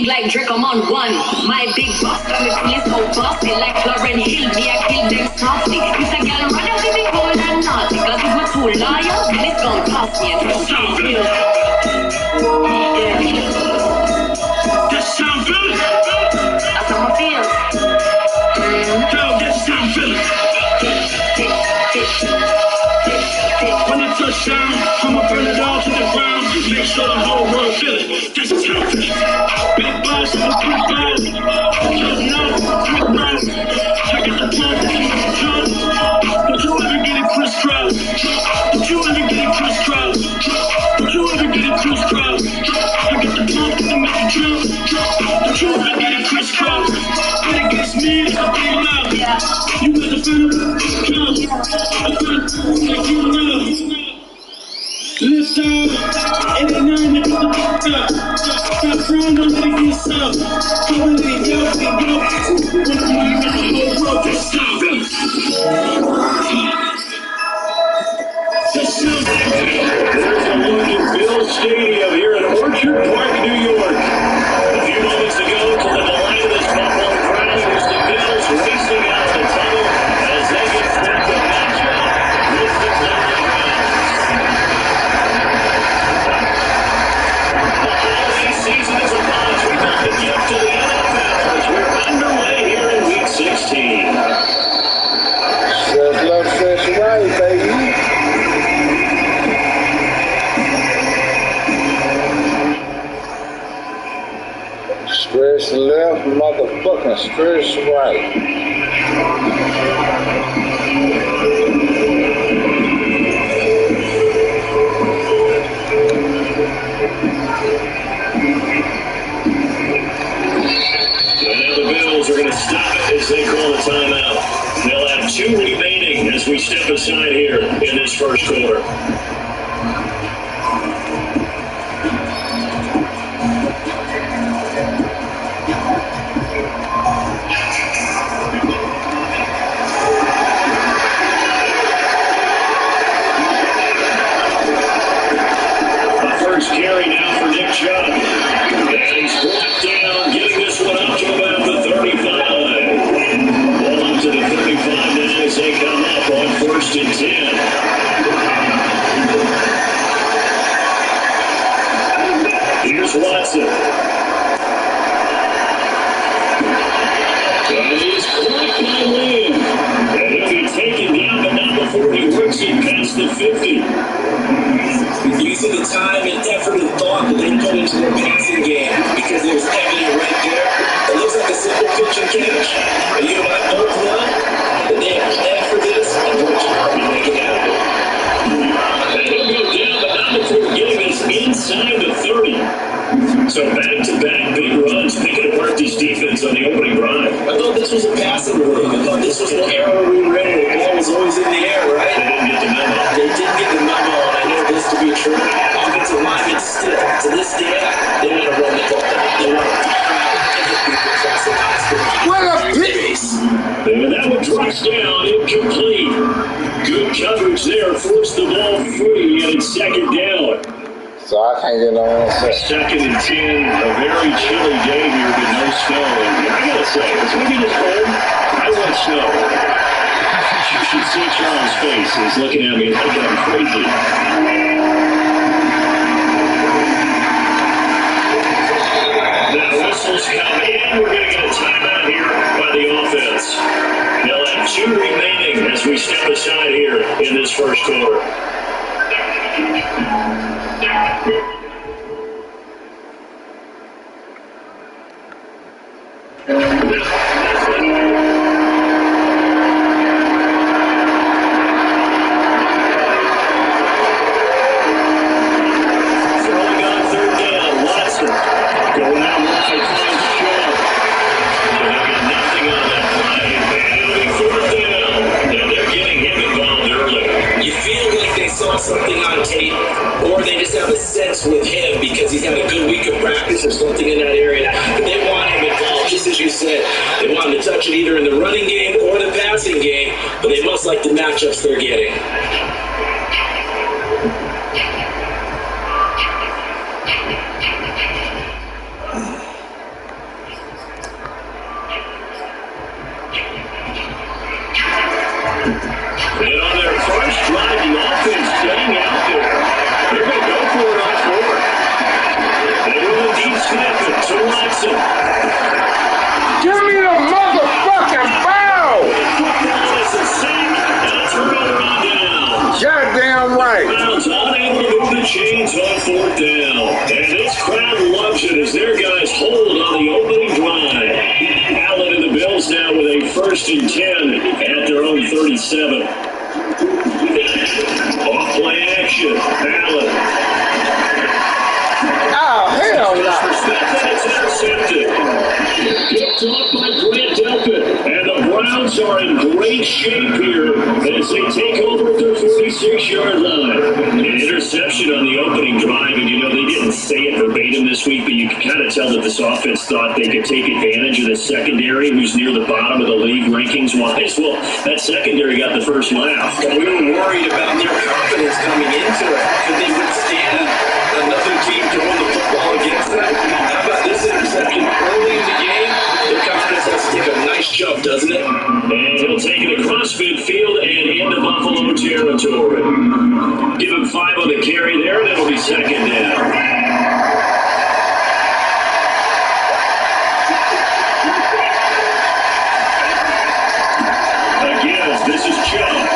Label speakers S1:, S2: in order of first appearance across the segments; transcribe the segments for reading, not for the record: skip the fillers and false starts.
S1: big like Drake, I'm on one. My big boss got me feeling so bossy, like Lauren Hill, me I kill them softly. If a girl run up with me cold and naughty, cause if my too loyal, then it's gon' cost me.
S2: That's sound feeling.
S1: That's how I feel.
S2: Yo, that's sound feeling. When I touch down, I'ma burn it all to the ground. Make sure the whole world feel it. That's sound feeling. Big boss, big boss. Just know, big boss. I got the plug, jump. Don't you ever get it crisscross. Don't you ever get it crisscross. Don't you ever get it crisscross. I got the plug to make you jump. Don't you ever get it crisscross. Bet against me, it's a big love. You with the film, come. Like you know. Lift up, 89, nigga, lift up. Stop crying, don't let it get soft. Come on, let it go, let it go. When I'm running around the whole world, that's something. That's something. There's a look at Bill's Stadium here in Orchard Park, New York. A few moments ago, to the delight of this football crowd, was the Bills racing out the tunnel as they get set to match up with the Cleveland Browns. Season is upon us. We got the gift to the NFL as we're underway here in Week 16.
S3: Stretch left, stretch right, baby. Stretch left, motherfucking stretch right.
S2: Are going to stop it as they call a timeout. They'll have 2 remaining as we step aside here in this first quarter. The first carry now for Nick Chubb. And he's brought down, getting this one up to about the 35. Ball up to the 35 now as they come up on 1st and 10. Here's Watson. And he's caught by Lamb. And he'll be taken down, but not before he works it past the 50.
S4: Using the time and effort and thought that they put into their passing game because it was evident right there. It looks like a simple pitch and catch. But you and I both know that they have planned for this and worked hard to make it happen.
S2: And he'll go down, but not before getting us inside the 30. So back-to-back big runs, picking apart this defense on the opening drive.
S4: I thought this was a passing league. I thought this was an era where we were in where the ball was always in the air, right?
S2: They didn't get the memo.
S4: They didn't get the memo, and I know this to be true. Offensive linemen still, to this day, they want to run the ball. They want to
S3: What a piece!
S2: And that one drops down, incomplete. Good coverage there, forced the ball free, and it's 2nd down.
S3: So I can't get no answer.
S2: 2nd and 10, a very chilly day here with no snow. And I gotta say, as we get this cold, I want snow. You should see Charles' face. He's looking at me like I'm crazy. The whistles come in. We're going to get a timeout here by the offense. They'll have 2 remaining as we step aside here in this first quarter. Throwing on 3rd down, Watson going out wide, finds Shaw. And they'll get nothing on that play. And it'll be 4th down. And they're getting him involved early.
S4: You feel like they saw something on tape, or they just have a sense with him because he's had a good week of practice or something in that area. But they want him involved, just as you said. They want him to touch it either in the running game or the passing game, but they must like the matchups they're getting.
S2: opening drive. Allen and the Bills now with a 1st and 10 at their own 37. Off-play action. Allen.
S3: Oh, hell no.
S2: It's intercepted. Picked off by Grant Delpit. And the Browns are in great shape here as they take over at their 46-yard line. An interception on the opening drive, and they didn't say it verbatim this week, but you can kind of tell that this offense thought they could take advantage of the secondary, who's near the bottom of the league rankings-wise. Well, that secondary got the first laugh.
S4: We were worried about their confidence coming into it. Could they withstand another team throwing the football against them? How about this interception early in the game? Their confidence has to take a nice jump, doesn't it?
S2: And he'll take it across midfield and into Buffalo territory. Give him 5 on the carry there, and it'll be 2nd down. Again, this is Chubb.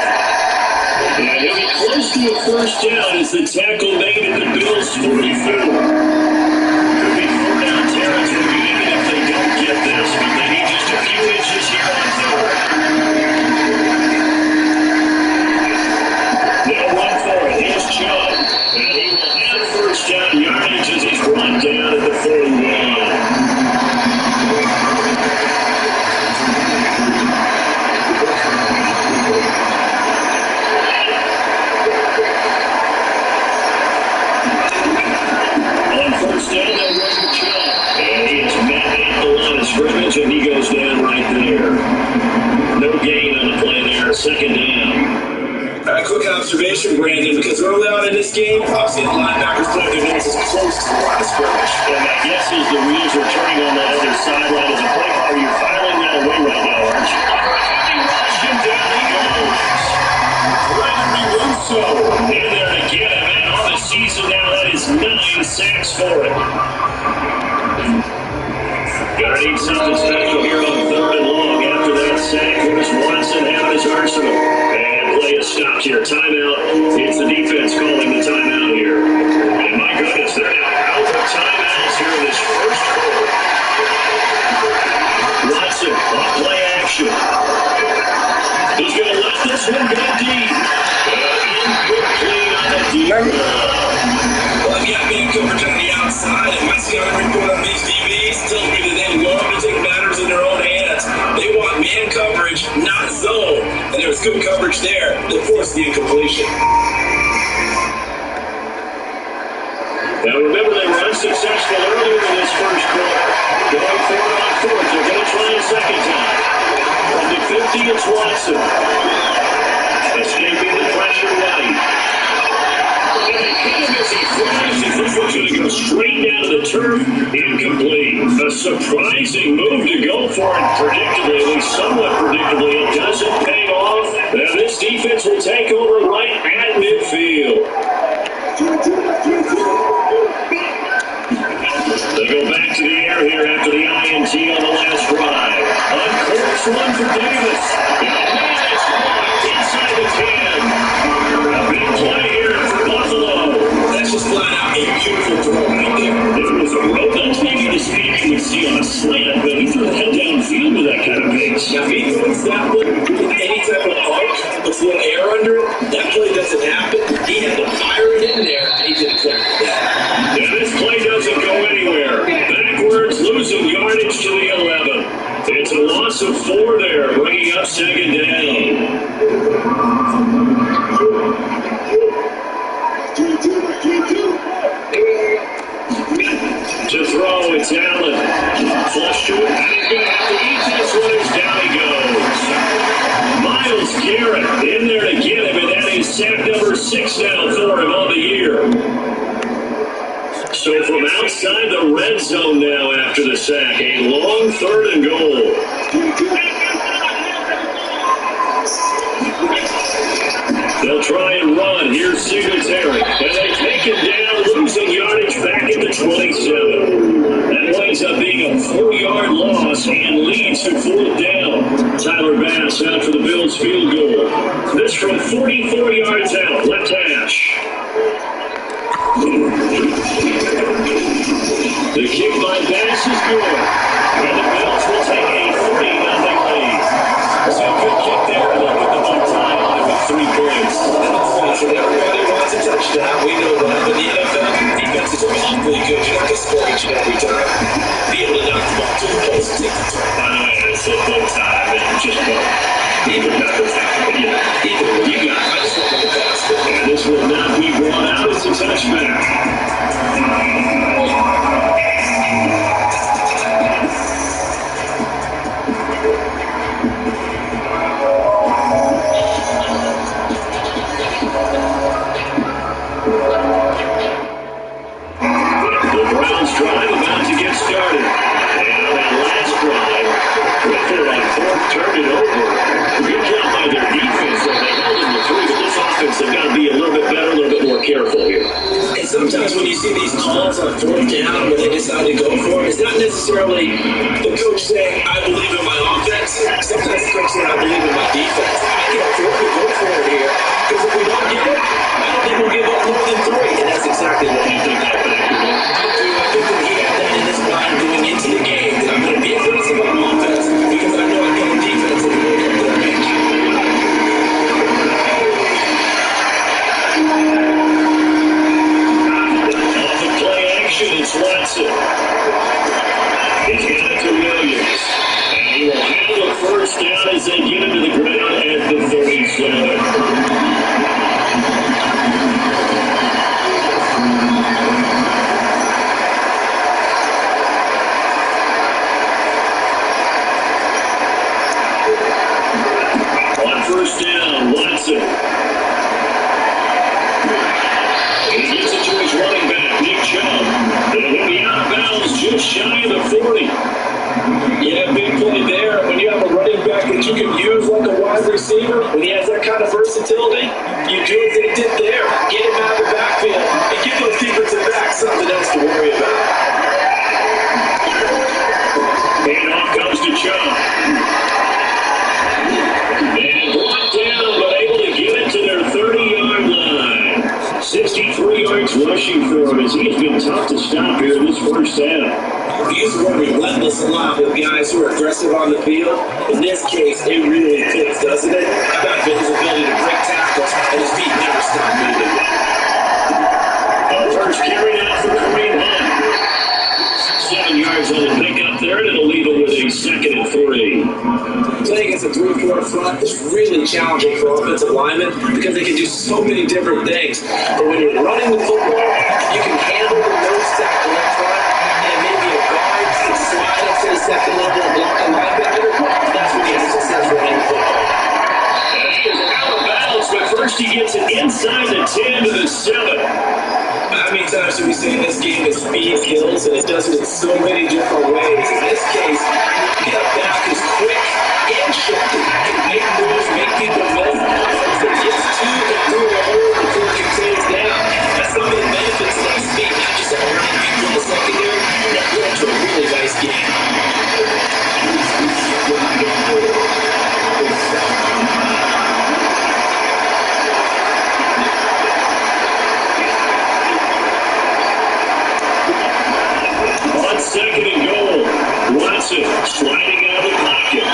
S2: And he'll be close to a 1st down as the tackle made at the Bills' 44. Could be 4-down territory even if they don't get this, but they need just a few inches here on 3rd. They'll run for it. Here's Chubb. And he will have 1st down yardage as he's brought down at the 41. Scrimmage, and he goes down right there. No gain on the play there. 2nd down.
S4: Quick observation, Brandon, because early on in this game, obviously the linebackers put their noses close to the line of scrimmage.
S2: And my guess is the wheels are turning on that other sideline as a play caller. You're filing that away right now, aren't you? And down he goes. Gregory Russo in there to get him. And on the season now, that is 9 sacks for it. Gotta need something special here on 3rd and long after that sack. Here's Watson having his arsenal. And play is stopped here. Timeout. It's the defense calling the timeout here. And my goodness, they're now out of timeouts here in this 1st quarter. Watson, off play action. He's going to let this one go deep. Incomplete on the deep.
S4: Well, yeah, being coverage on the outside, and my scouting report on these DBs tells me that they love to take matters in their own hands. They want man coverage, not zone. And there was good coverage there that forced the incompletion.
S2: Now remember, they were unsuccessful earlier in this 1st quarter. Going 4 on 4th. They're going to try a 2nd time. From the 50, it's Watson. Escaping the pressure right. And they hit him as he flies. He was going to go straight down to the turf. Incomplete. A surprising move to go for it predictably, at least somewhat predictably. It doesn't pay off. Now this defense will take over right at midfield. They go back to the air here after the INT on the last drive. Uncorks one for Davis. And it's blocked inside the 10. A big play here for Buffalo.
S4: That's just flat out a beautiful throw right there.
S2: It was a rope. That's maybe the speed you would see on a slant, but he threw the head downfield with that kind of pace.
S4: Now, if he throws that one with any type of arc with a little air under it, that play doesn't happen. He had to fire it in there, and he did exactly that.
S2: Yeah, this play doesn't go anywhere. Backwards, losing yardage to the 11. It's a loss of 4 there, bringing up 2nd down. To throw, it's Allen. Flush to it, and he's going to have to eat this one as down he goes. Miles Garrett in there to get him, and that is sack number 6 now for him on the year. So from outside the red zone now after the sack, a long 3rd and goal. They'll try and run. Here's Singletary. And they take him down, losing yardage back at the 27. That winds up being a 4-yard loss and leads to 4th down. Tyler Bass out for the Bills field goal. This from 44 yards out, left hash. The kick by Bass is good.
S4: necessarily the coach saying, I believe in my offense. Sometimes the coach saying, I believe in my defense. I can afford to go for it here, because if we don't get it, I don't think we'll give up more than 3. And that's exactly what he did that back. I think that he had that in his mind going into the game, that I'm going to be aggressive on offense because I know I've got a defense that can work up their range.
S2: Off of play action, it's Watson. He's got it to Williams. And he will handle the first down as they get into the ground at the 37. First down, Watson. He gives it to his running back, Nick Chubb. And he'll be out of bounds just shy of the 40.
S4: Yeah, big play there. When you have a running back that you can use like a wide receiver, when he has that kind of versatility, you do what they did there. Get him out of the backfield and give those defensive backs something else to worry about.
S2: And off comes to Chubb. And brought down, but able to get it to their 30-yard line. 63 yards rushing for him as he has been tough to stop here in this first half.
S4: He's run relentless a lot with guys who are aggressive on the field. In this case, it really fits, doesn't it? How about his ability to break tackles and his feet never stop moving?
S2: First carry now for Kareem Hunt. 7 yards on the pickup there, and it'll leave him with a 2nd and 3.
S4: Playing as a 3-4 front is really challenging for offensive linemen because they can do so many different things. But when you're running the football, you can handle the nose tackle up front, and maybe a guard can slide up to the second level and block a linebacker. That's when you have success running the football.
S2: And he is out of bounds, but first he gets it inside the 10 to the 7.
S4: How many times do we say in this game that speed kills, and it does it in so many different ways? In this case, get a back is quick and shifty. Can make moves, make people miss. It gets 2 and through the hole before it contains down. That's some of the benefits of that speed, not just running people in the secondary. That led to a really nice game.
S2: Second and goal. Watson sliding out of the pocket.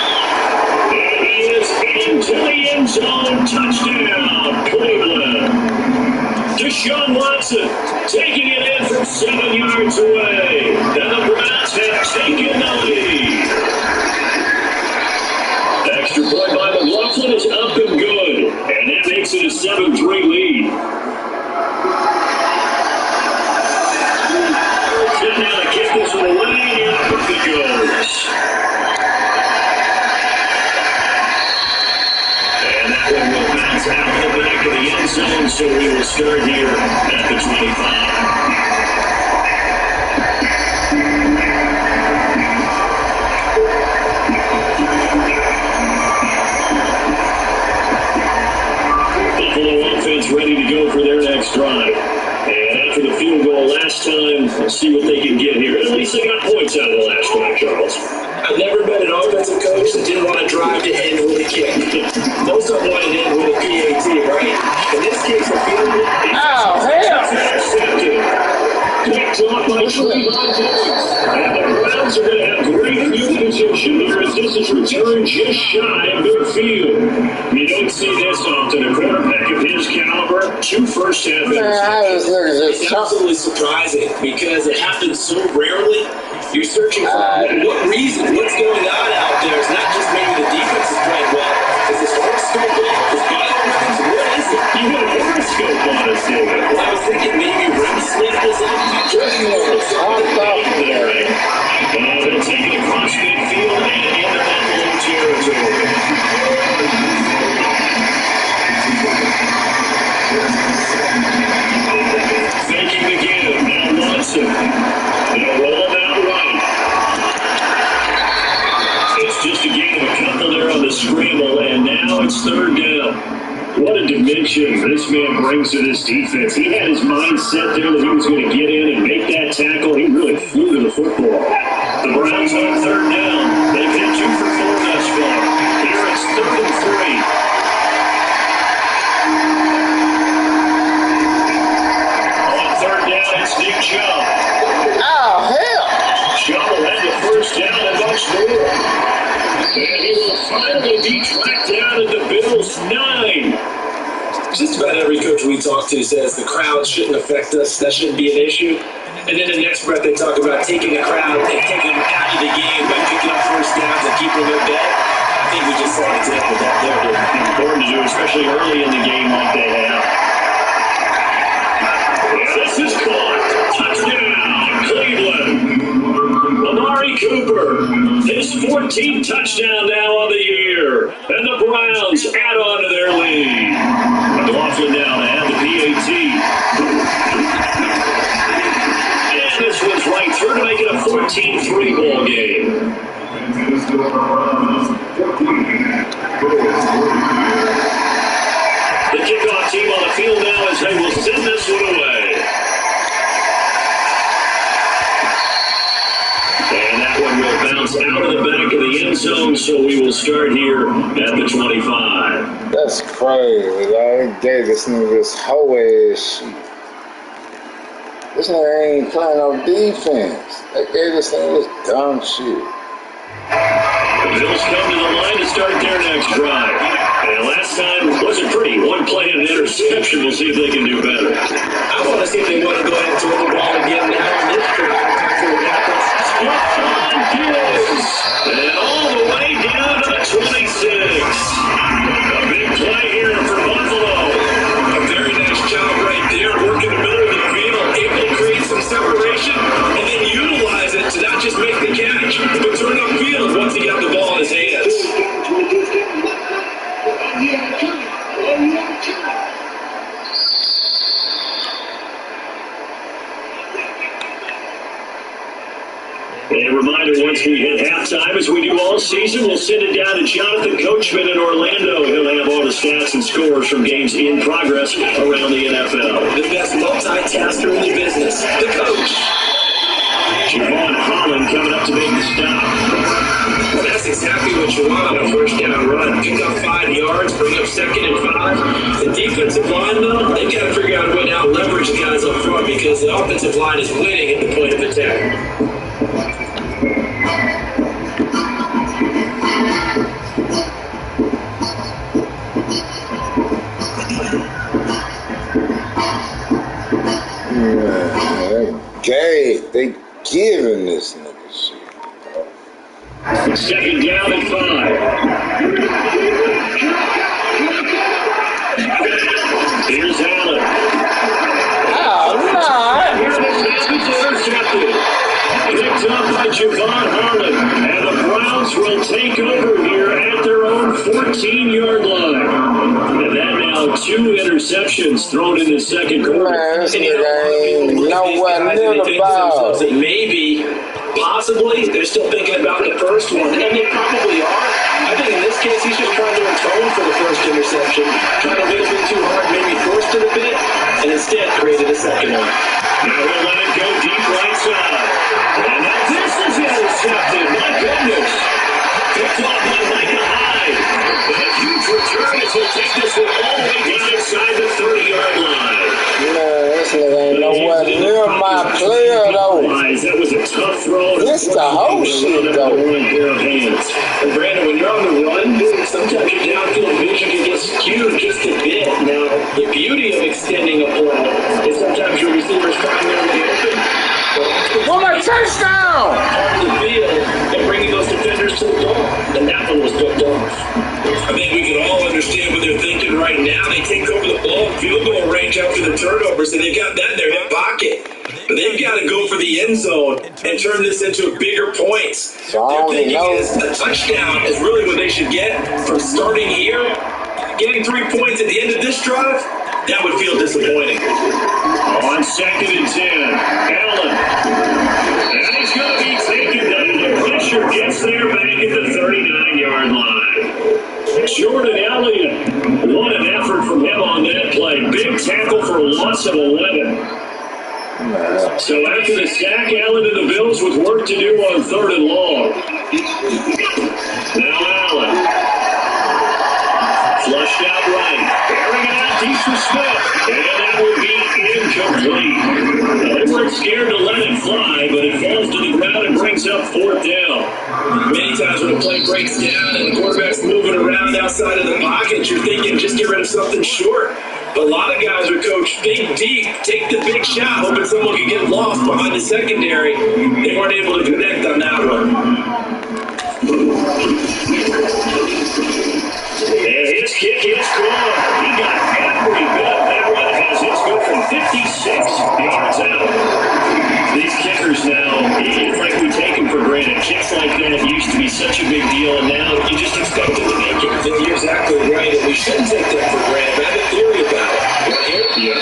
S2: And he is into the end zone. Touchdown, Cleveland. Deshaun Watson taking it in from 7 yards away. And the Browns have taken the lead. Extra point by McLaughlin is up and good. And that makes it a 7-3 lead. Now the kick is away, and up it goes. And that one will bounce out of the back of the end zone, so we will start here at the 25. Buffalo offense ready to go for their next drive. And after the field goal last time, let's see what they can get here. At least they got points out of the last drive, Charles.
S4: I've never been an offensive coach that didn't want to drive to end with a kick. Most of them wanted to end with a PAT, right? In this case, the field goal.
S3: Oh, hell!
S2: Picked off by Trayvon Diggs. And the Browns are going to have great field position here as this is returned just shy of their field. You don't see this often. A quarterback of his caliber, 2 first-half
S3: This nigga
S4: It's
S3: just
S4: absolutely surprising because it happens so rarely. You're searching for what reason, what's going on out there. It's not just maybe the defense is playing well. Is this horoscope off? Is biorhythms? What is it?
S2: You had a horoscope on us, David.
S4: Well, I was thinking maybe REM sleep was up.
S2: There, right? They'll take it across midfield and into Buffalo territory. Faking the give. Now Watson. They'll roll it out right. It's just a gain of a couple there on the scramble, and now it's 3rd down. What a dimension this man brings to this defense. He had his mind set there that he was going to get in and make that tackle. He really flew to the football. The Browns on third down. They've hit 2 for 4 thus far. Here it's 3rd and 3. On third down, it's Nick Chubb.
S3: Oh, hell.
S2: Chubb will have the first down and much more. And he will finally be tracked down at the Bills' 9.
S4: Just about every coach we talk to says the crowd shouldn't affect us. That shouldn't be an issue. And then the next breath they talk about taking the crowd and taking them out of the game by picking up first downs and keeping them bed. I think we just saw an example of that there.
S2: Important to do, especially early in the game like they have. And this is caught. Touchdown, Cleveland. Amari Cooper, his 14th touchdown now on the year. And the Browns add on to their lead. McLaughlin now to have the PAT. And this one's right through to make it a 14-3 ball game. The kickoff team on the field now as they will send this one away. And that one will bounce out of the back of the end zone, so we will start here at the 25.
S3: That's crazy, dog. They gave this nigga this whole ass shit. This nigga ain't playing no defense. They gave this nigga this dumb shit.
S2: The Bills come to the line to start their next drive. And last time wasn't pretty. One play and an interception. We'll see if they can do better.
S4: I want to see if they want to go ahead and throw the ball again now in this drive.
S2: And all the way down to the 26. A big play here for Buffalo.
S4: A very nice job right there, working the middle of the field, able to create some separation, and then utilize it to not just make the catch, but turn upfield once he got the ball in his hands.
S2: A reminder, once we hit halftime, as we do all season, we'll send it down to Jonathan Coachman in Orlando. He'll have all the stats and scores from games in progress around the NFL.
S4: The best multitasker in the business, the coach.
S2: Javon Holland coming up to make the stop.
S4: Well, that's exactly what you want on a first down run. Pick up 5 yards, bring up 2nd and 5. The defensive line, though, they've got to figure out a way to out-leverage the guys up front because the offensive line is winning at the point of attack.
S3: They giving this nigga shit.
S2: 2nd down and 5. Here's Allen.
S3: Oh, no.
S2: Here the snap is intercepted. Picked up by Javon Holland. And the Browns will take over here at their own 14-yard line. And that now 2 interceptions thrown in the second quarter.
S3: Man, this nigga ain't nowhere near the ball.
S4: Maybe, possibly, they're still thinking about the first one, and they probably are. I think in this case, he's just trying to atone for the first interception, trying to wait a bit too hard, maybe forced it a bit, and instead created a second one.
S2: Now he'll let it go deep right side. And now this is intercepted. My goodness. Picked off by Micah Hyde. And a huge return as he'll take this one all the way down inside the 30-yard line.
S3: Man, this nigga ain't nowhere near my player, though.
S2: That was a tough throw.
S3: This the whole shit, though.
S4: And Brandon, when you're on the run, sometimes your downfield vision can get skewed just a bit. Now, the beauty of extending a play is sometimes your receivers primarily open.
S3: For my touchdown!
S4: Off the field and bringing those defenders to the ball. And that one was picked off. I think we can all understand what they're thinking right now. They take over the ball, field goal range after the turnovers, and they've got that in their hip pocket. But they've got to go for the end zone and turn this into bigger points. Their thinking is a touchdown is really what they should get from starting here. Getting 3 points at the end of this drive, that would feel disappointing.
S2: On 2nd and 10, Allen. And he's going to be taken down. The pressure gets there back at the 39-yard line. Jordan Elliott, what an effort from him on that play. Big tackle for a loss of 11.
S3: Nah.
S2: So after the sack, Allen and the Bills with work to do on 3rd and long. Now Allen. Flushed out right. Airing it out deep for Smith. And that will be incomplete. They weren't scared to let it fly, but it falls to the ground and brings up 4th down.
S4: Many times when a play breaks down and the quarterback's moving around outside of the pocket, you're thinking just get rid of something short. But a lot of guys are coached think deep, take the big shot, hoping someone can get lost behind the secondary. They weren't able to connect on that one.
S2: And his kick is gone. He got every bit of that one as it's good from 56 yards out. These kickers now, it's like we take them for granted. Kicks like that used to be such a big deal, and now you just expect them to make it.
S4: You're exactly right, and we shouldn't take that for granted. I have a theory about it.
S2: Yeah.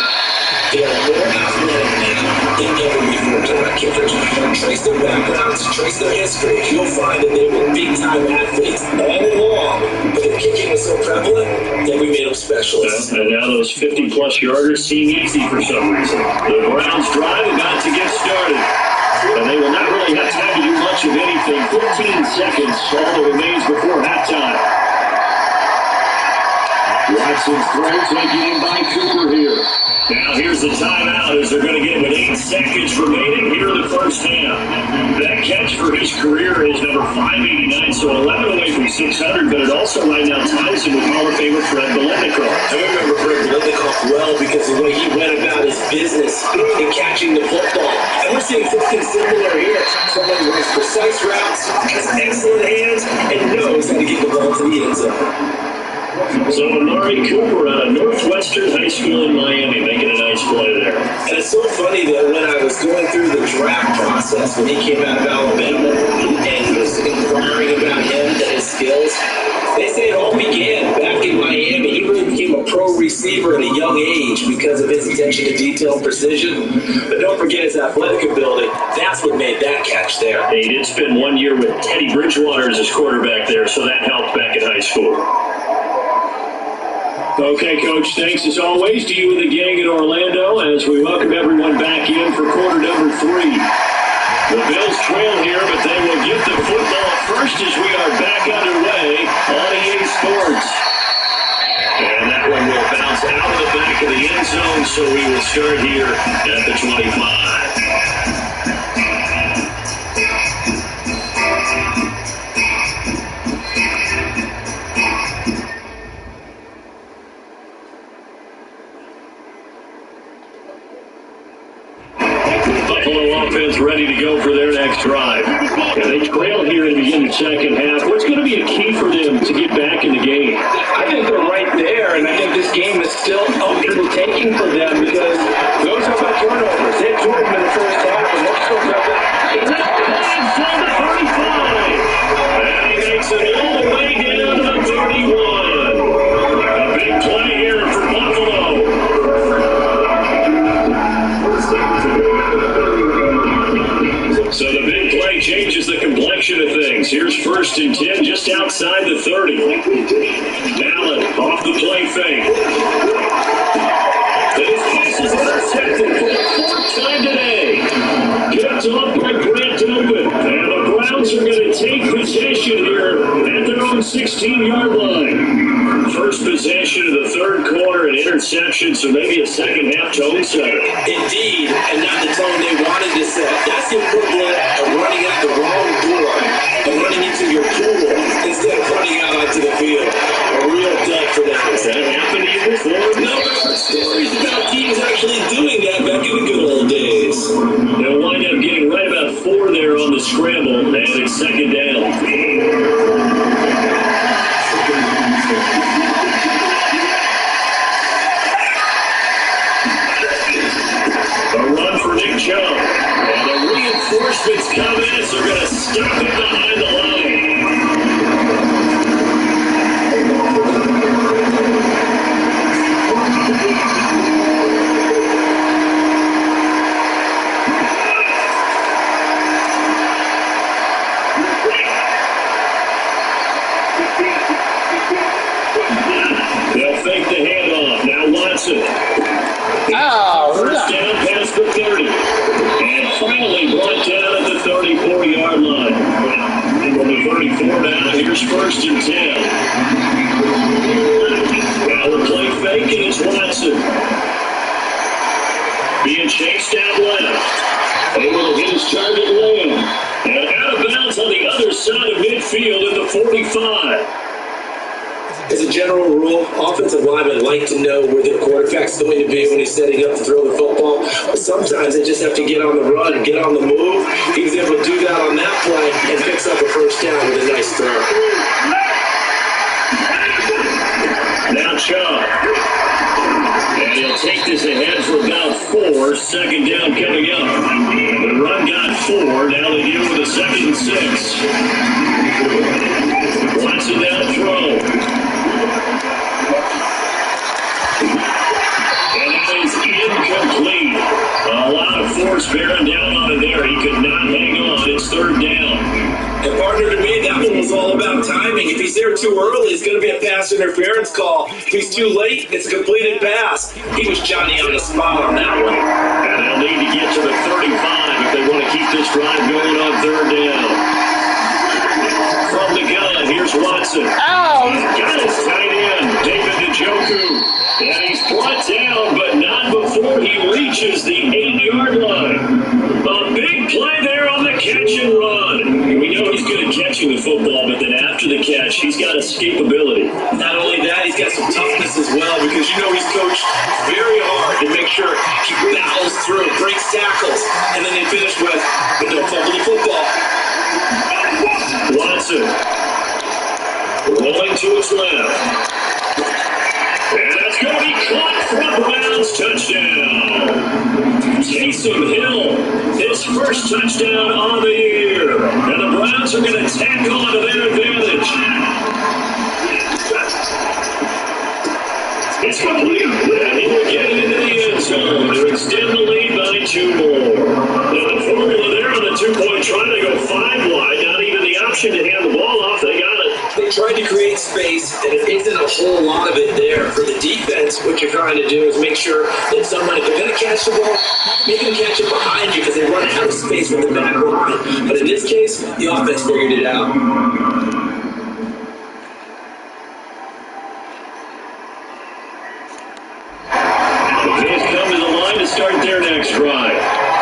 S4: They are more athletic now than ever before. Direct kickers. Trace their backgrounds, trace their history. You'll find that they were big-time athletes all along, but their kicking was so prevalent that we made them specialists.
S2: And now those 50-plus yarders seem easy for some reason. The Browns drive about to get started. And they will not really have time to do much of anything. 15 seconds, all that remains before halftime. Watson's throw taken in by Cooper here. Now here's the timeout as they're going to get with 8 seconds remaining here in the first half. That catch for his career is number 589, so 11 away from 600, but it also right now ties him with Hall of Famer Fred Biletnikoff.
S4: I remember Fred Biletnikoff well because of the way he went about his business in catching the football. And we're seeing something similar here. Someone who has precise routes, has excellent hands, and knows how to get the ball to the end zone.
S2: So Amari Cooper out of Northwestern High School in Miami making a nice play there.
S4: And it's so funny that when I was going through the draft process, when he came out of Alabama and was inquiring about him and his skills, they say it all began back in Miami. He really became a pro receiver at a young age because of his attention to detail and precision. But don't forget his athletic ability. That's what made that catch there.
S2: He did spend 1 year with Teddy Bridgewater as his quarterback there, so that helped back in high school. Okay, Coach, thanks as always to you and the gang in Orlando as we welcome everyone back in for quarter number 3. The Bills trail here, but they will get the football first as we are back underway on EA Sports. And that one will bounce out of the back of the end zone, so we will start here at the 25. Offense ready to go for their next drive. And they trail here to begin the second half. What's going to be a key for them to get back in the game?
S5: I think they're right there, and I think this game is still open to taking for them because those are about turnovers. They absorbed them in the first half, and they're still got that.
S2: And that pass from the 35. And he makes it all the way down to the 31. A big play here for Buffalo. So the big play changes the complexion of things. Here's 1st and 10 just outside the 30. Allen off the play fake. This pass is intercepted for the 4th time today. Kept off by Brett Open. And the Browns are going to take possession here at their own 16-yard line. First possession of the 3rd quarter, an interception, so maybe a second-half tone setter.
S4: Indeed, and not the tone they wanted to set. That's the equivalent of running out the wrong door and running into your pool instead of running out onto the field. A real dud for them.
S2: Has that happened to you before?
S4: No, I've heard stories about teams actually doing that back in the good old days.
S2: They'll wind up getting right about 4 there on the scramble, and it's 2nd down. A run for Nick Chubb. And the reinforcements come in, so they're going to stop it first and 10. Now the play fake, and it's Watson. Being chased out left. Able to get his target Lamb. And out of bounds on the other side of midfield at the 45.
S4: As a general rule, offensive linemen like to know where their quarterback's going to be when he's setting up to throw the football. But sometimes they just have to get on the run, get on the move. He was able to do that on that play and picks up a first down with a nice throw.
S2: Now Chubb. And he'll take this ahead for about 4. Second down coming up. The run got 4. Now they deal with a 2nd and 6. Watson down throw. And that is incomplete. A lot of force bearing down on it there. He could not hang on. It's 3rd down.
S4: And partner, to me, that one was all about timing. If he's there too early, it's going to be a pass interference call. If he's too late, it's a completed pass. He was Johnny on the spot on that one.
S2: And they'll need to get to the 35 if they want to keep this drive going on 3rd down. From the gun, here's Watson.
S1: Oh!
S2: Got his tight end, David Njoku. And he's brought down, but not before he reaches the 8-yard line. A big play there on the catch and run. We know he's good at catching the football, but then after the catch, he's got escapability.
S4: Not only that, he's got some toughness as well, because you know he's coached very hard to make sure he battles through, breaks tackles, and then they finish with, but don't fumble the football.
S2: Watson rolling to his left. And that's going to be caught for a Browns touchdown. Taysom Hill, his first touchdown on the year. And the Browns are going to tack on to their advantage. It's complete. And he will get it into the end zone to extend the lead by 2 more. Now the formula there on the 2-point try to go 5 wide. Not even the option to hand the ball off. They got it.
S4: They tried to create space, and it isn't a whole lot of it there for the defense. What you're trying to do is make sure that someone, if they're going to catch the ball, make them catch it behind you because they run out of space with the back line. But in this case, the offense figured it out.
S2: They've come to the line to start their next drive.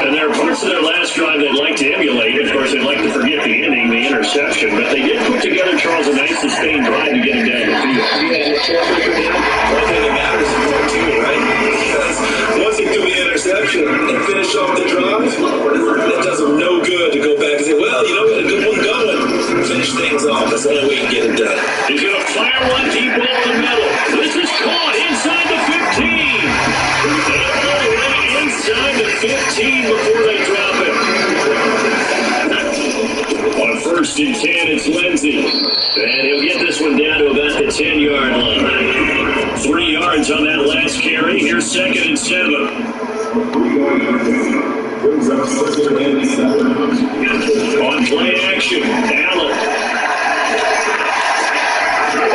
S2: And there are parts of their last drive they'd like to emulate. Of course, they'd like to forget the inning, the interception. But they did put together, Charles, a nice sustained drive to get him down the field.
S4: Yeah, and one thing that matters is more too, right? Because once they do the interception and finish off the drive, that does them no good to go back and say, well, you know, we got a good one going. Finish things off. That's the only way you can get it done.
S2: He's going to fire one deep ball in the middle. This is caught inside the 15. Inside the 15 before they drop it. On 1st and 10, it's Lindsey. And he'll get this one down to about the 10-yard line. 3 yards on that last carry. Here's 2nd and 7. On play action, Allen.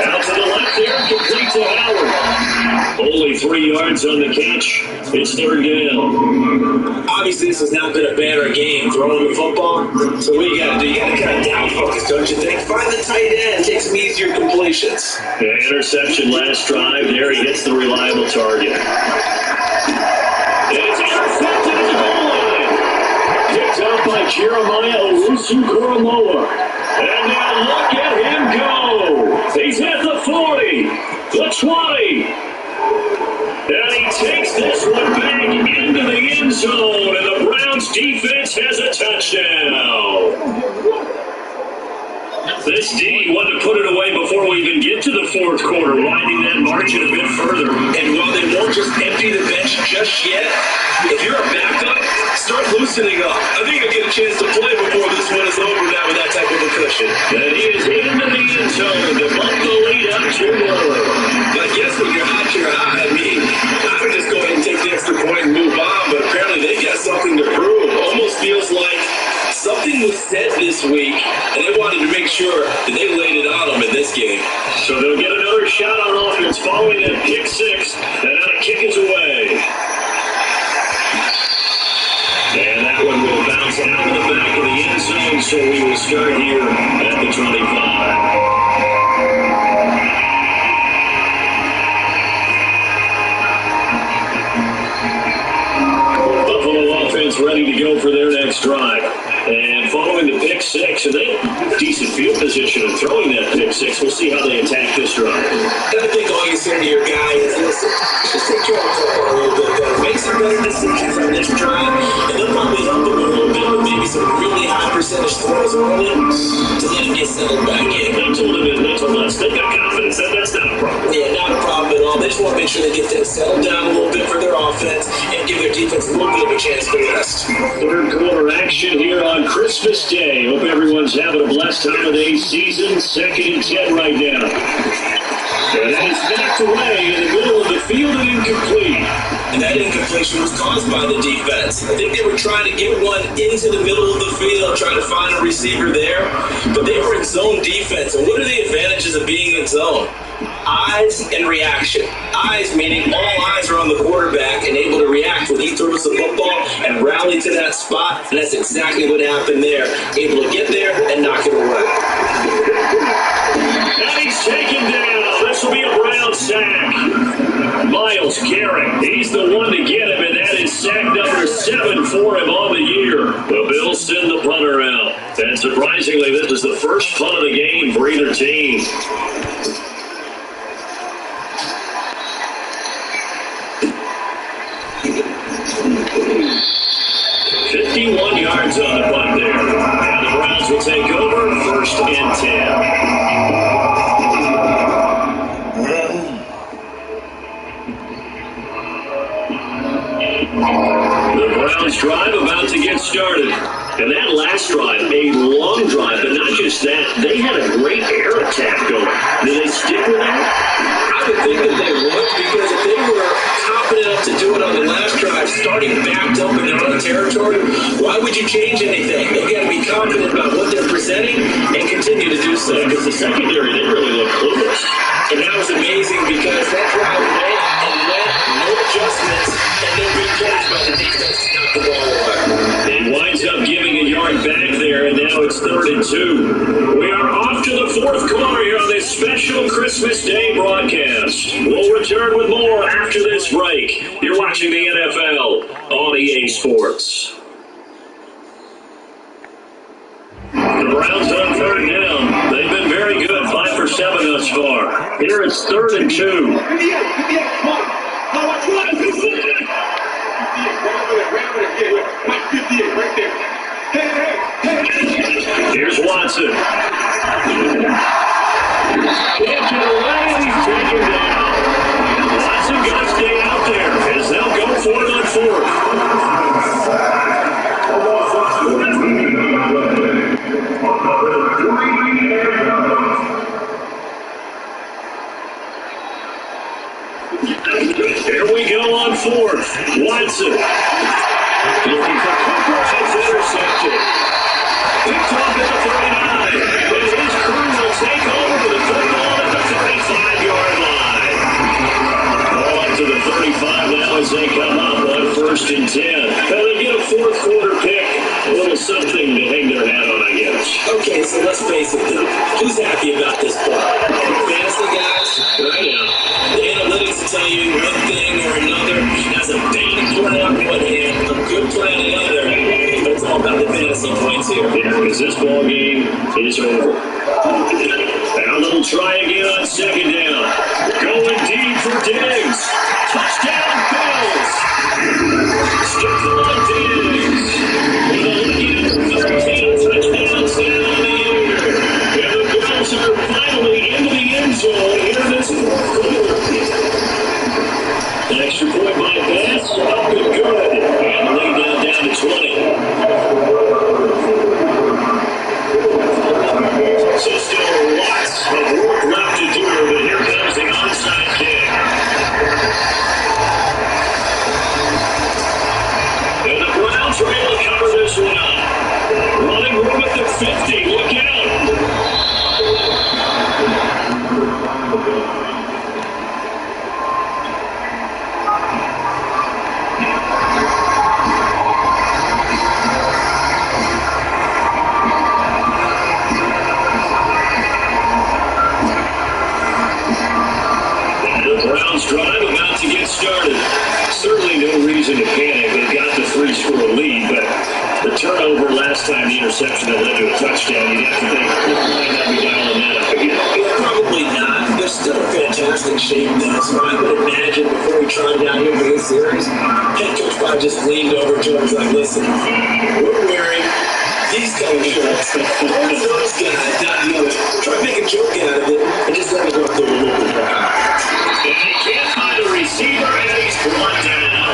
S2: Out to the left there, complete to Howard. Only 3 yards on the catch. It's 3rd down.
S4: Obviously, this has not been a banner game throwing the football. So what you got to do? You got to kind of down focus, don't you think? Find the tight end, take some easier completions.
S2: The interception last drive. There he hits the reliable target. It's intercepted at the goal line. Picked up by Jeremiah Owusu-Koramoah. And now look at him go. He's at the 40, the 20. And he takes this one back into the end zone. And the Browns defense has a touchdown. This D wanted to put it away before we even get to the 4th quarter, winding that margin a bit further.
S4: And while they won't just empty the bench just yet, if you're a backup, start loosening up. I think you'll get a chance to play before this one is over now with that type of a cushion.
S2: And he is into the end zone to bump the lead up 2-1.
S4: But I guess when you're hot, you're hot. I mean, I would just go ahead and take the extra point and move on, but apparently they got something to prove. Almost feels like something was said this week, and they wanted to make sure that they laid it on them in this game.
S2: So they'll get another shot on offense following that pick 6, and now the kick is away. And that one will bounce out of the back of the end zone, so we will start here at the 25. position and throwing that pick six. We'll see how they attack this drive.
S4: And I think all you say to your guy is, listen, just take care of the football a little bit better. Make some better decisions on this drive, and they'll probably help him a little bit with maybe some really high percentage throws early to let him get settled back in.
S2: I told him in mental less. They've got confidence. That's not a problem.
S4: Yeah, not a problem at all. They just want to make sure they get them settled down a little bit for their offense and give their defense a little bit of a chance to rest.
S2: Third quarter action here on Christmas Day. Hope everyone's having a blessed holiday season. 2nd and 10 right now. And that is knocked away in the middle of the field and incomplete.
S4: And that incompletion was caused by the defense. I think they were trying to get one into the middle of the field, trying to find a receiver there, but they were in zone defense. And what are the advantages of being in zone? Eyes and reaction. Eyes meaning all eyes are on the quarterback and able to react when he throws the football and rally to that spot. And that's exactly what happened there. Able to get there and knock it away.
S2: And he's taken down. This will be a Brown sack. Myles Garrett, he's the one to get him, and that is sack number 7 for him on the year. The Bills send the punter out. And surprisingly, this is the first punt of the game for either team. 51 yards on the punt there. And the Browns will take over 1st and 10. The Browns drive about to get started. And that last drive, a long drive, but not just that. They had a great air attack going. Do they stick with that?
S4: I would think that they would, because if they were confident enough to do it on the last drive, starting backed up in their own territory, why would you change anything? They've got to be confident about what they're presenting and continue to do so.
S2: Because the secondary, they really look clueless.
S4: And that was amazing because that drive went and went, no adjustments, and no big plays by the defense to knock the ball away.
S2: He winds up giving a yard back there, and now it's 3rd and 2. We are off to the 4th quarter here on this special Christmas Day broadcast. We'll return with more after this break. You're watching the NFL on EA Sports. The Browns on 3rd down. They've been very good, 5 for 7 thus far. Here it's 3rd and 2. Here's Watson. Catch it away, and he's taken down. Watson got to stay out there as they'll go for it on 4th. Here we go on 4th. Watson. Looking for Cooper. It's intercepted. Picked up at the 39. And his crew will take over to the football at the 35-yard line. Ball up to the 35 now as they come up on 1st and 10. Now they get a 4th quarter pick. A little something to hang their hat on, I guess.
S4: Okay, so let's face it, though. Who's happy about this play? Fantasy guys?
S2: Right now.
S4: The analytics will tell you one thing or another. That's a bad play on one hand, a good play on another. But it's all about the fantasy points here.
S2: Yeah, because this ball game is over. Now they'll try again on 2nd down. Going deep for Diggs. Touchdown, Bills. Stick on Diggs. With a lead of 13 touchdowns down the year. And the Bills are finally into the end zone here in this 4th quarter. An extra point by Bass, up and good. And the lead now down to 20. So still lots of work left to do, but here comes the onside kick. And the Browns are able to cover this one up. Running room at the 50, look out. Browns drive about to get started. Certainly no reason to panic. They've got the 3-score lead, but the turnover last time, the interception that led to a touchdown, you'd have to think, might not be down
S4: in shape now. So I would imagine before he trotted out here for this series, head coach probably just leaned over to him and was like, listen, we're wearing these color shirts. One of those guys, not the other. Try to make a joke out of it and just let me go up there a little bit more.
S2: And they can't find a receiver, and he's brought down.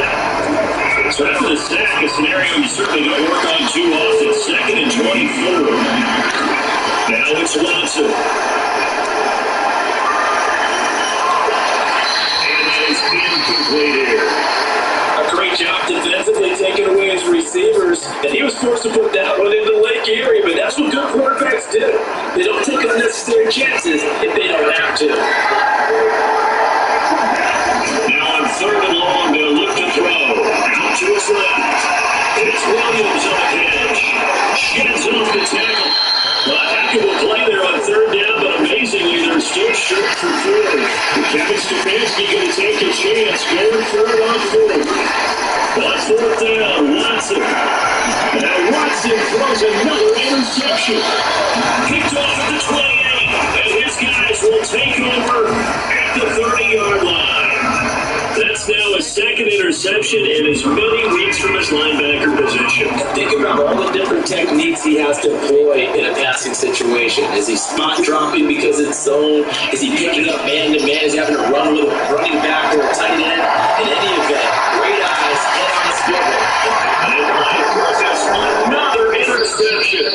S2: So after the sack, a scenario you certainly don't work on too often. 2nd and 24. Now it's Watson. And that is incomplete here.
S4: A great job defensively taking away his receivers, and he was forced to put that one into Lake Erie, but that's what good quarterbacks do. They don't take unnecessary chances if they don't have to.
S2: Now on 3rd and long, they'll look to throw. Out to his left. It's Williams on the catch. Sheds off the tackle. Well, a heck of a play there on 3rd down, but amazingly, they're still short for 4th. Kevin Stefanski going to take a chance, going for it on 4th. On 4th down, Watson. Now Watson throws another interception. Kicked off at the 28, and his guys will take over at the 30-yard line. That's now his 2nd interception in as many weeks from his linebacker position.
S4: Think about all the different techniques he has to employ in a passing situation. Is he spot dropping because it's zone? Is he picking up man-to-man? Is he having to run with a running back or a tight end? In any event, great eyes, head on the swivel.
S2: Another interception.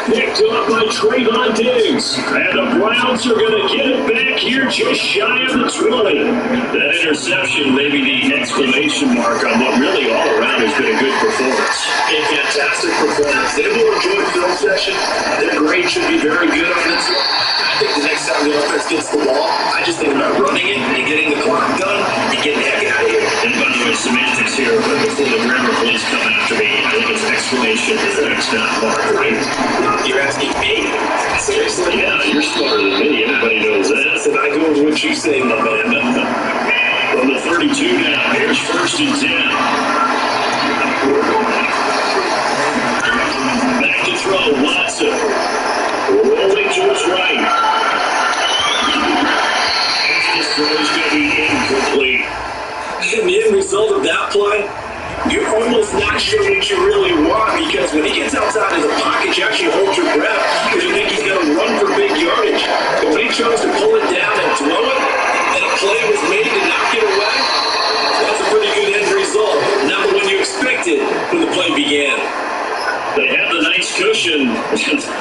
S2: Picked up by Trayvon Diggs. And the Browns are going to get it back here just shy of the 20. That interception may be the exclamation mark on what really all around has been a good performance.
S4: A fantastic performance. They will enjoy film session. Their grade should be very good on this one. I think the next time the offense gets the ball, I just think about running it and getting the clock done and getting the heck out of here.
S2: And by the way, semantics here, but before the grammar police come after me, I think it's exclamation marks, not mark, right?
S4: You're asking me? Seriously?
S2: Yeah, you're smarter than me. Everybody knows that.
S4: Listen, I go with what you say, my man.
S2: From the 32 now, here's 1st and 10. Back to throw, Watson. Rolling to his right. This throw is going to be incomplete.
S4: And the end result of that play, you're almost not sure what you really want, because when he gets outside of the pocket, you actually hold your breath because you think he's going to run for big yardage. But when he chose to pull it down and throw it, and a play was made to knock it away, that's a pretty good end result. Not the one you expected when the play began.
S2: They have the nice cushion.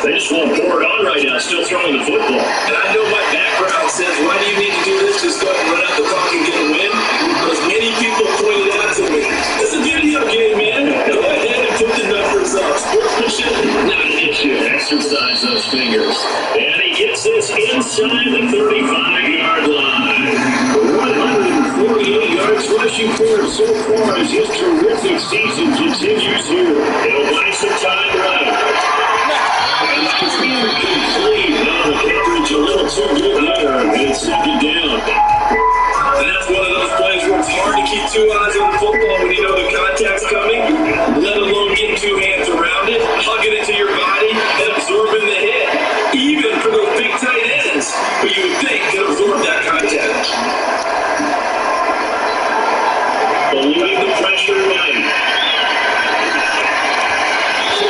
S2: They just won't pour it on right now, still throwing the football.
S4: And I know my background says, why do you need to do this? Just go ahead and run out the clock and get a win. Because many people pointed out to me, it's a video game, man. Go ahead and put the numbers up. Sportsmanship, not an issue.
S2: Exercise those fingers. And he gets this inside the 35-yard line. 148 yards rushing for him so far as his terrific season continues here. He'll buy some time right. It's incomplete. Now the coverage a little too good there. And it's 2nd down.
S4: And that's one of those plays where it's hard to keep 2 eyes on the football when you know the contact's coming, let alone getting 2 hands around it, hugging it to your body, and absorbing the hit. Even for those big tight ends, who you would think could absorb that contact.
S2: Eluding the pressure right.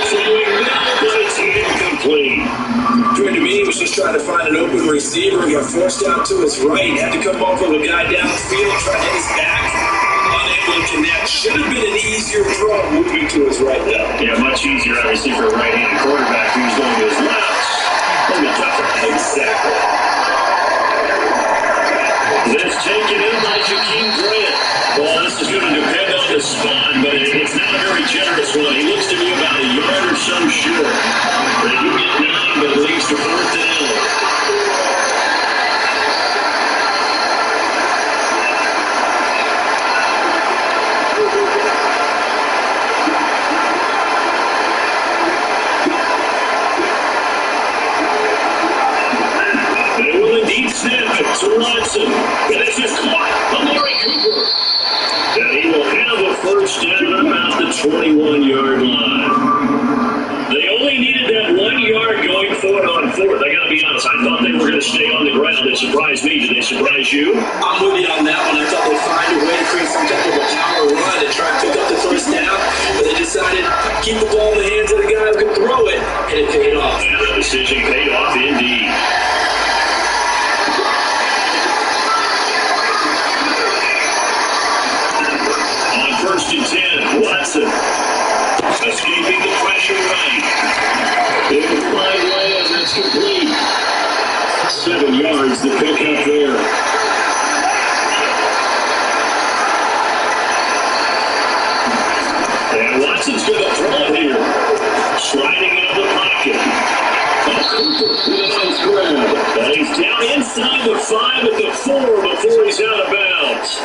S2: Following now, but it's incomplete.
S4: Jordan to me was just trying to find an open receiver, got forced out to his right, had to come off of a guy downfield, try to hit his back, unable to connect. Should have been an easier throw moving to his right though.
S2: Yeah, much easier, obviously, for a right-handed quarterback who's going to his left. A little bit tougher.
S4: Exactly.
S2: That's taken in by Jakeem Grant. Well, this is going to depend on the spot, but it's not a very generous one. He looks to be about a yard or so short. They do get 9, but it leads to 4th down. They will indeed snap it to Watson. And this is caught. Amari Cooper. And he will have a 1st down about the 21-yard line. They only needed that 1 yard going for it on 4th. I got to be honest, I thought they were going to stay on the ground. That surprised me. Did they surprise you?
S4: I'm with you on that one. I thought they'd find a way to create some type of a power run and try to pick up the first down, but they decided to keep the ball in the hands of the guy who could throw it, and it paid off.
S2: And the decision paid off indeed. On 1st and 10, Watson escaping the pressure right. Big fly land, that's complete. 7 yards, the pickup there. And Watson's going to throw it here. Sliding into the pocket. Cooper with a nice grab. And he's down inside the 5 at the 4 before he's out of bounds.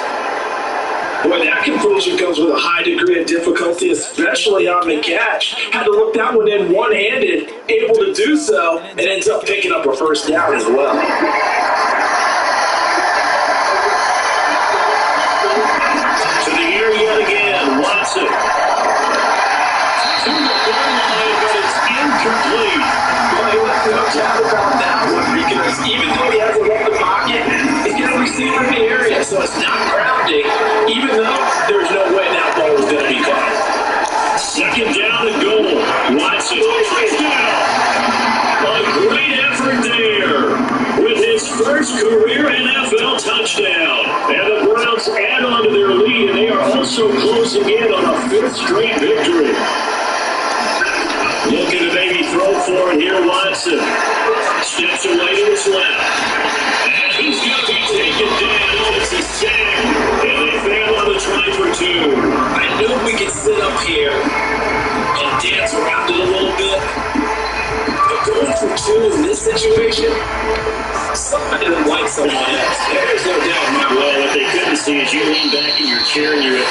S4: Boy, that conversion comes with a high degree of difficulty, especially on the catch. Had to look that one in one-handed, able to do so, and ends up picking up a first down as well.
S2: To the air yet again, Watson. To the goal line, but it's incomplete.
S4: Well, he left no doubt about that one, because even though he hasn't left the pocket, he's got a receiver in the area, so it's not grounding, even though there's no way that ball was going to be caught.
S2: 2nd down and goal. Watson, touchdown. A great effort there with his first career NFL touchdown. And the Browns add on to their lead, and they are also closing in on a 5th straight victory. Looking to maybe throw for it here, Watson. Steps away to his left. And he's going to be taken down. It's a sack. And they fail on the try for 2.
S4: I knew we could sit up here and dance around it a little bit, but going for 2 in this situation, somebody didn't like someone else. There's no doubt.
S2: Well, what they couldn't see is you lean back in your chair and you're...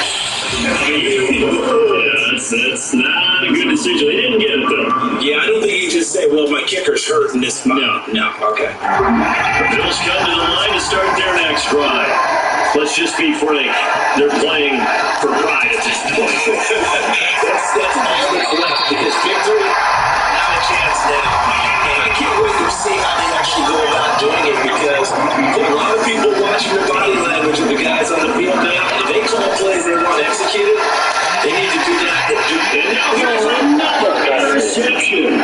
S2: That's not a good decision. They didn't get it, though.
S4: Yeah, I don't think you just say, well, my kicker's hurt in this spot. No, okay.
S2: The Bills come to the line to start their next drive. Let's just be frank. They're playing for pride at this point.
S4: that's all that's left, because victory, not a chance now. And I can't wait to see how they actually go about doing it, because for a lot of people watching the body language of the guys on the field now, if they call plays they want executed, they need to do that.
S2: And now here's another interception.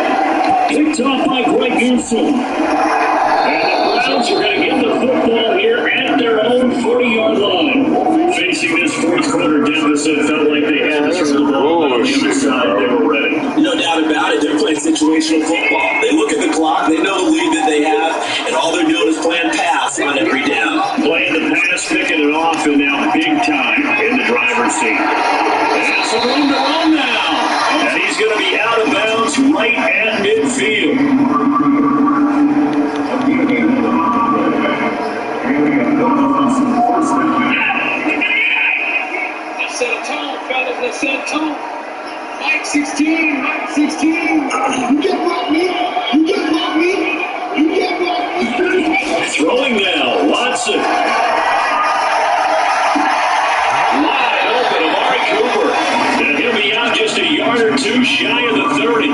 S2: Picked off by Greg Gibson. And the Browns are going to get the football here at their own 40-yard line. Facing this 4th quarter deficit, felt like they had to throw the ball on the other side. They were ready.
S4: No doubt about it. They're playing situational football. They look at the clock. They know the lead that they have, and all they're doing is playing pass on every down.
S2: Playing the pass, picking it off, and now big time in the driver's seat. That's a room to run now. And he's going to be out of bounds right at midfield.
S6: Let's set a tone, fellas. Let's set a tone. Mike 16, Mike 16. You get blocked me. You get blocked me. You get blocked me.
S2: Throwing now, Watson. Wide open, Amari Cooper. And he'll be out just a yard or 2 shy of the 30.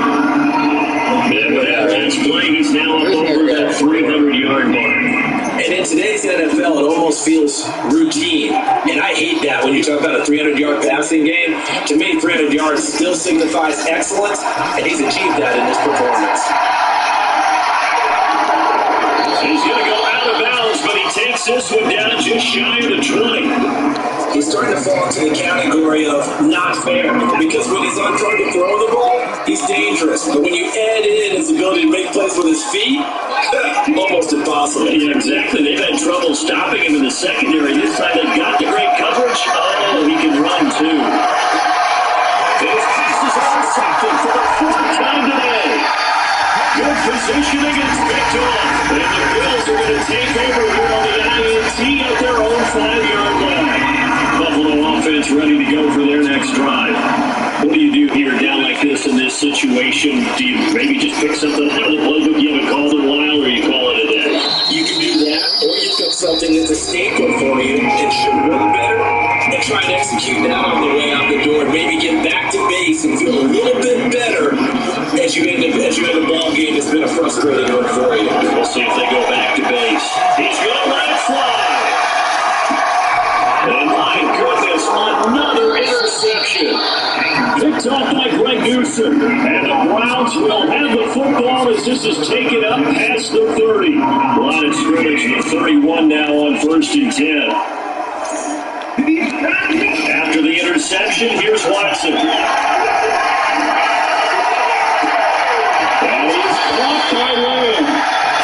S2: And with that last play, he's now up over that 300-yard mark.
S4: And in today's NFL, it almost feels routine. And I hate that when you talk about a 300-yard passing game. To me, 300 yards still signifies excellence, and he's achieved that in this performance.
S2: He's going to go out of bounds, but he takes this one down just shy of the 20.
S4: He's starting to fall into the category of not fair, because when he's on target throwing the ball, he's dangerous. But when you add in his ability to make plays with his feet, almost impossible.
S2: Yeah, exactly. They've had trouble stopping him in the secondary. This time they've got the great coverage. Oh, he can run too. His pass is on something for the 4th time today. Good positioning, and it's picked off. And the Bills are going to take over here on the INT at their own 5-yard line. Buffalo offense ready to go for their next drive. What do you do here down like this in this situation? Do you maybe just pick something out of the playbook you haven't called in a while, or you call it a day?
S4: You can do that, or you pick something that's a staple for you and should work better, and try and execute that on the way out the door. Maybe get back to base and feel a little bit better as you end the ball game. It's been a frustrating one for you.
S2: We'll see if they go back to this is taken up past the 30. Line of scrimmage, the 31 now on 1st and 10. After the interception, here's Watson. And he's caught by Lamb.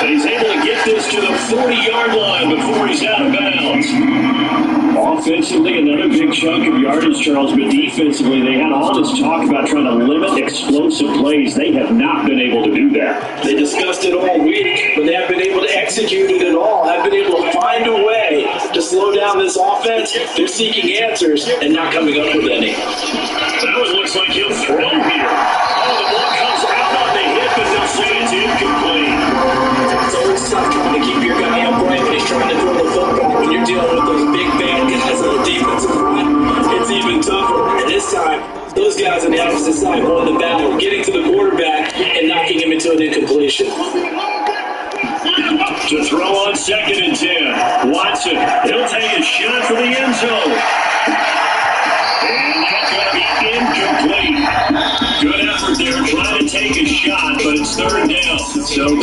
S2: And he's able to get this to the 40-yard line before he's out of bounds. Offensively, another big chunk of yardage, Charles, but defensively, they had all this talk about trying to limit explosive plays. They have not been able to do that.
S5: They discussed it all week, but they haven't been able to execute it at all. Haven't been able to find a way to slow down this offense. They're seeking answers and not coming up with any.
S2: That one looks like he'll throw here. Oh, the ball comes out on the hip, but they'll say it's incomplete.
S5: It's always tough trying to keep your guy upright when he's trying to throw the football. When you're dealing with those big bad guys on the defensive line, it's even tougher. And this time, those guys on the opposite side won the battle, getting to the quarterback and knocking him into an incompletion.
S2: To throw on 2nd and 10. Watson, he'll take a shot for the end zone. And that's going to be incomplete. Good effort there, trying to take a shot, but it's 3rd down. So